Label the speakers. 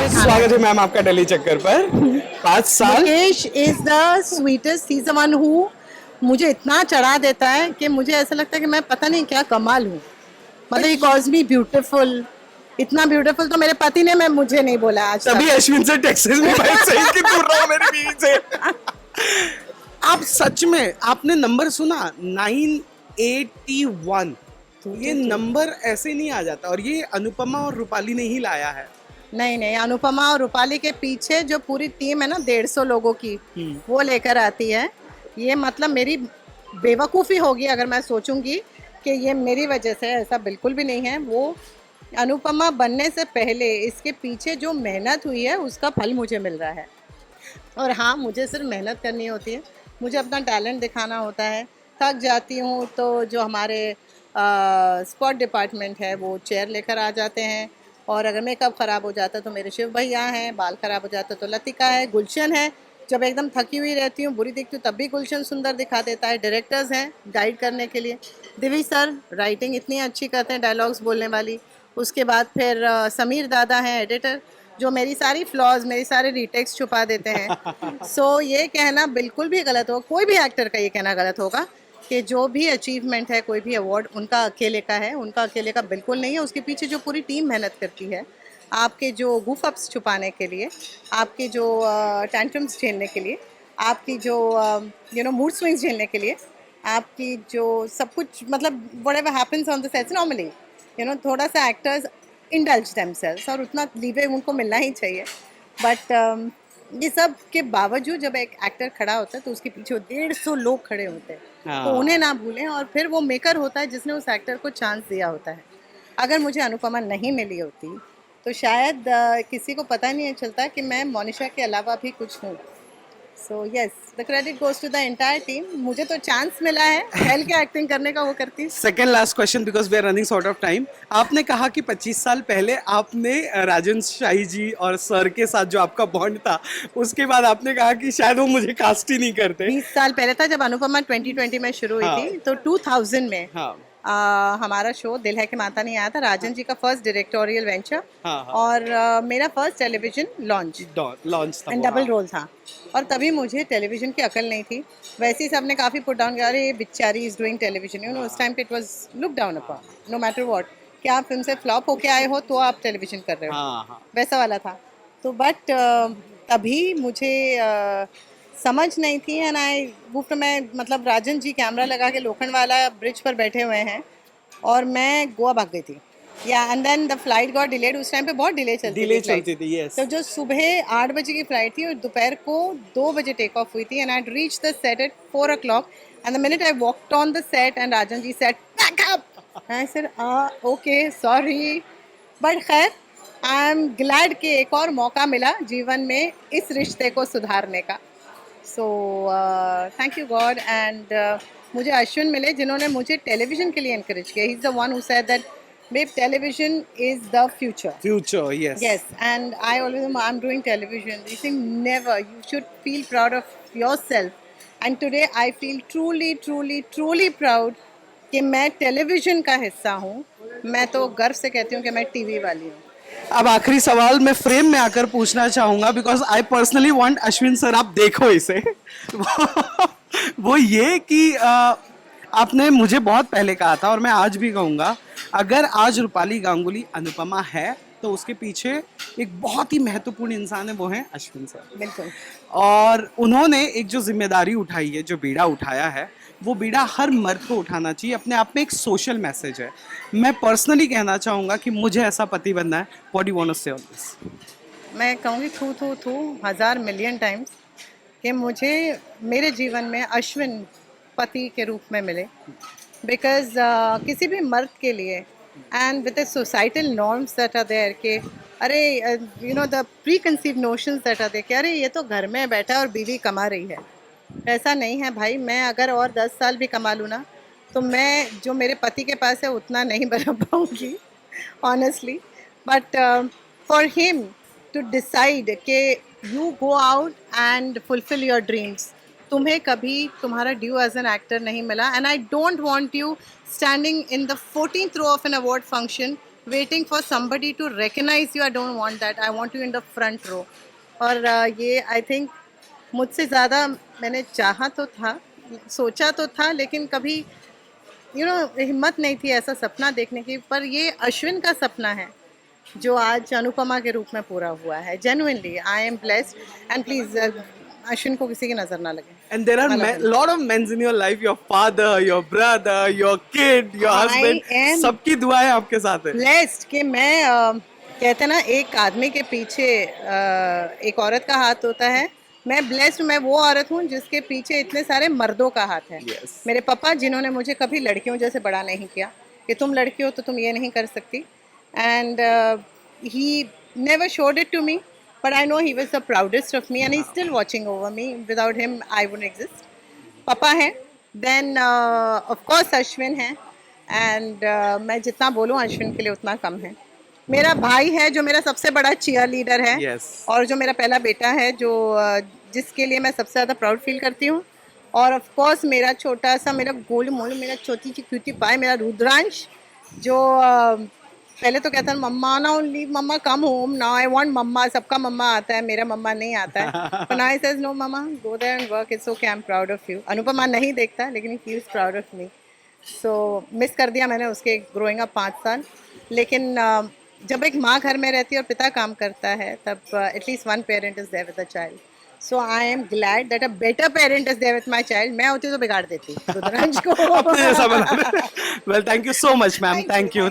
Speaker 1: दिखाना
Speaker 2: स्वागत है मैम आपका दिल्ली चक्कर पर 5 साल।
Speaker 1: Mukesh is the sweetest, he is the one who मुझे इतना चढ़ा देता है कि मुझे ऐसा लगता है कि मैं पता नहीं क्या कमाल हूँ। मतलब ही कॉल्स मी ब्यूटीफुल, इतना ब्यूटीफुल तो मेरे पति ने मैं मुझे नहीं बोला आज
Speaker 2: तभी
Speaker 1: तक।
Speaker 2: अश्विन से टेक्सास में भाई सही कि दूर रहो मेरी बीवी से। आप सच में आपने नंबर सुना 981, ये नंबर ऐसे नहीं आ जाता और ये अनुपमा और रूपाली ने ही लाया है।
Speaker 1: नहीं नहीं, अनुपमा और रूपाली के पीछे जो पूरी टीम है ना 150 लोगों की, वो लेकर आती है। ये मतलब मेरी बेवकूफ़ी होगी अगर मैं सोचूंगी कि ये मेरी वजह से, ऐसा बिल्कुल भी नहीं है। वो अनुपमा बनने से पहले इसके पीछे जो मेहनत हुई है उसका फल मुझे मिल रहा है। और हाँ, मुझे सिर्फ मेहनत करनी होती है, मुझे अपना टैलेंट दिखाना होता है। थक जाती हूँ तो जो हमारे स्पॉट डिपार्टमेंट है वो चेयर लेकर आ जाते हैं। और अगर मेकअप ख़राब हो जाता है तो मेरे शिव भैया हैं, बाल ख़राब हो जाता है तो लतिका है, गुलशन है। जब एकदम थकी हुई रहती हूँ, बुरी दिखती हूँ, तब भी गुलशन सुंदर दिखा देता है। डायरेक्टर्स हैं गाइड करने के लिए, दिव्य सर राइटिंग इतनी अच्छी करते हैं, डायलॉग्स बोलने वाली। उसके बाद फिर समीर दादा हैं एडिटर, जो मेरी सारी फ्लॉज, मेरी सारे रीटेक्स छुपा देते हैं। सो ये कहना बिल्कुल भी गलत होगा, कोई भी एक्टर का ये कहना गलत होगा कि जो भी अचीवमेंट है, कोई भी अवार्ड उनका अकेले का है। उनका अकेले का बिल्कुल नहीं है, उसके पीछे जो पूरी टीम मेहनत करती है आपके जो गुफ अप्स छुपाने के लिए, आपके जो टैंट्रम्स झेलने के लिए, आपकी जो मूड स्विंग्स झेलने के लिए, आपकी जो सब कुछ, मतलब whatever happens on the sets normally, थोड़ा सा एक्टर्स इंडल्ज देमसेल्व्स और उतना लीवे उनको मिलना ही चाहिए। बट ये सब के बावजूद जब एक एक्टर खड़ा होता है तो उसके पीछे 150 लोग खड़े होते हैं, तो उन्हें ना भूलें। और फिर वो मेकर होता है जिसने उस एक्टर को चांस दिया होता है। अगर मुझे अनुपमा नहीं मिली होती तो शायद किसी को पता नहीं चलता कि मैं मोनिशा के अलावा भी कुछ हूँ। So yes, the credit goes to the entire team. मुझे तो चांस मिला है हेल के एक्टिंग करने का, वो करती हूँ।
Speaker 2: Second last question because we are running short of time. आपने कहा कि 25 साल पहले आपने राजन शाही जी और सर के साथ जो आपका बॉन्ड था, उसके बाद आपने कहा कि शायद वो मुझे कास्ट ही नहीं करते।
Speaker 1: 20 साल पहले था जब अनुपमा 2020 में शुरू हुई
Speaker 2: हाँ।
Speaker 1: थी, तो 2000 में
Speaker 2: हाँ
Speaker 1: हमारा शो दिल है कि माता नहीं आया था, राजन जी का फर्स्ट डायरेक्टोरियल वेंचर।
Speaker 2: हाँ हाँ।
Speaker 1: और मेरा फर्स्ट टेलीविजन लॉन्च
Speaker 2: लॉन्च था
Speaker 1: एंड
Speaker 2: वो,
Speaker 1: डबल
Speaker 2: हाँ।
Speaker 1: रोल था। और तभी मुझे टेलीविजन की अकल नहीं थी। वैसे ही सबने काफ़ी पुट डाउन किया, अरे ये बिचारी इज डूइंग टेलीविजन, उस टाइम पे it was look down upon, no matter what, कि आप फिल्म से फ्लॉप होके आए हो तो आप टेलीविजन कर रहे हो,
Speaker 2: हाँ हाँ।
Speaker 1: वैसा वाला था। तो बट तभी मुझे समझ नहीं थी। एंड आई गुफ्ट में, मतलब राजन जी कैमरा लगा के लोखंडवाला ब्रिज पर बैठे हुए हैं और मैं गोवा भाग गई थी। या and then the flight got delayed. उस टाइम पे बहुत डिले चलती
Speaker 2: डिले
Speaker 1: थी फ्लाइट।
Speaker 2: चलती थी, यस।
Speaker 1: तो जो सुबह 8 बजे की फ्लाइट थी और दोपहर को 2 बजे टेक ऑफ हुई थी, and I reach the set at 4 o'clock, and the minute I walked on the set and Rajan ji set pack up, I said okay sorry. But खैर, आई एम ग्लैड कि एक और मौका मिला जीवन में इस रिश्ते को सुधारने का। So thank you God. And मुझे अश्विन मिले जिन्होंने मुझे टेलीविज़न के लिए इनकरेज किया। He is the one who said that babe, television is the future.
Speaker 2: Future, yes.
Speaker 1: Yes, and I always am, I'm doing television. You think never, you should feel proud of yourself. And today I feel truly, truly, truly proud कि मैं television का हिस्सा हूँ। मैं तो गर्व से कहती हूँ कि मैं टीवी वाली हूँ।
Speaker 2: अब आखिरी सवाल मैं फ्रेम में आकर पूछना चाहूंगा because I personally want Ashwin sir आप देखो इसे। वो ये कि आपने मुझे बहुत पहले कहा था और मैं आज भी कहूंगा, अगर आज रूपाली गांगुली अनुपमा है तो उसके पीछे एक बहुत ही महत्वपूर्ण इंसान है, वो है अश्विन सर।
Speaker 1: बिल्कुल।
Speaker 2: और उन्होंने एक जो जिम्मेदारी उठाई है, जो बीड़ा उठाया है, वो बीड़ा हर मर्द को उठाना चाहिए। अपने आप में एक सोशल मैसेज है। मैं पर्सनली कहना चाहूँगा कि मुझे ऐसा पति बनना है। व्हाट यू वांट टू से ऑन दिस?
Speaker 1: मैं कहूँगी थू थू थू 1000 मिलियन टाइम्स कि मुझे मेरे जीवन में अश्विन पति के रूप में मिले। बिकॉज किसी भी मर्द के लिए, and with the societal norms that are there, कि अरे the pre conceive notions that are there कि अरे ये तो घर में बैठा है और बीवी कमा रही है। ऐसा नहीं है भाई। मैं अगर और 10 साल भी कमा लूँ ना, तो मैं जो मेरे पति के पास है उतना नहीं बना पाऊँगी honestly. But for him to decide कि you go out and fulfil your dreams, तुम्हें कभी तुम्हारा ड्यू एज एन एक्टर नहीं मिला। And I don't want you standing in the 14th row of an award function waiting for somebody to recognize you. I don't want that. I want you in the front row. और ये I think मुझसे ज़्यादा मैंने चाहा तो था, सोचा तो था, लेकिन कभी हिम्मत नहीं थी ऐसा सपना देखने की। पर ये अश्विन का सपना है जो आज अनुपमा के रूप में पूरा हुआ है। Genuinely I am blessed and please Ashwin को किसी की नजर ना लगे।
Speaker 2: And there are lot of men in your life, your father, your brother, your kid, your husband. सबकी दुआएं आपके साथ है।
Speaker 1: ब्लेस्ड कि मैं कहते ना एक आदमी के पीछे एक औरत का हाथ होता है। मैं ब्लेस्ड, मैं वो औरत हूँ जिसके पीछे इतने सारे मर्दों का हाथ है। मेरे पापा जिन्होंने मुझे कभी लड़कियों जैसे बड़ा नहीं किया कि तुम लड़की हो तो तुम ये नहीं कर सकती। And he never showed it to me, but I know he was the proudest of me and he's still watching over me. Without him I wouldn't exist. पापा हैं, then of course अश्विन है, and मैं जितना बोलूँ अश्विन के लिए उतना कम है। मेरा भाई है जो मेरा सबसे बड़ा चीयर लीडर है। और जो मेरा पहला बेटा है जो जिसके लिए मैं सबसे ज़्यादा प्राउड फील करती हूँ। और ऑफ कोर्स मेरा छोटा सा, मेरा गोल्ड मोल्ड, मेरा छोटी सी क्यूटी पाई, मेरा रुद्रांश जो पहले तो कहता है मम्मा ना only, mamma come home now, I want mamma. सबका मम्मा आता है, मेरा मम्मा नहीं आता है। but I says no mama, go there and work, it's okay, I'm proud of you. Anupama नहीं देखता लेकिन he feels proud of me. So miss कर दिया मैंने उसके ग्रोइंग अप 5 साल। लेकिन जब एक माँ घर में रहती है और पिता काम करता है तब at least one parent is there with the child. So I am glad that a better parent is there with my child. मैं होती तो बिगाड़ देती रुद्रांश को।
Speaker 2: अपने जैसा बना। Well thank you so much ma'am, thank you.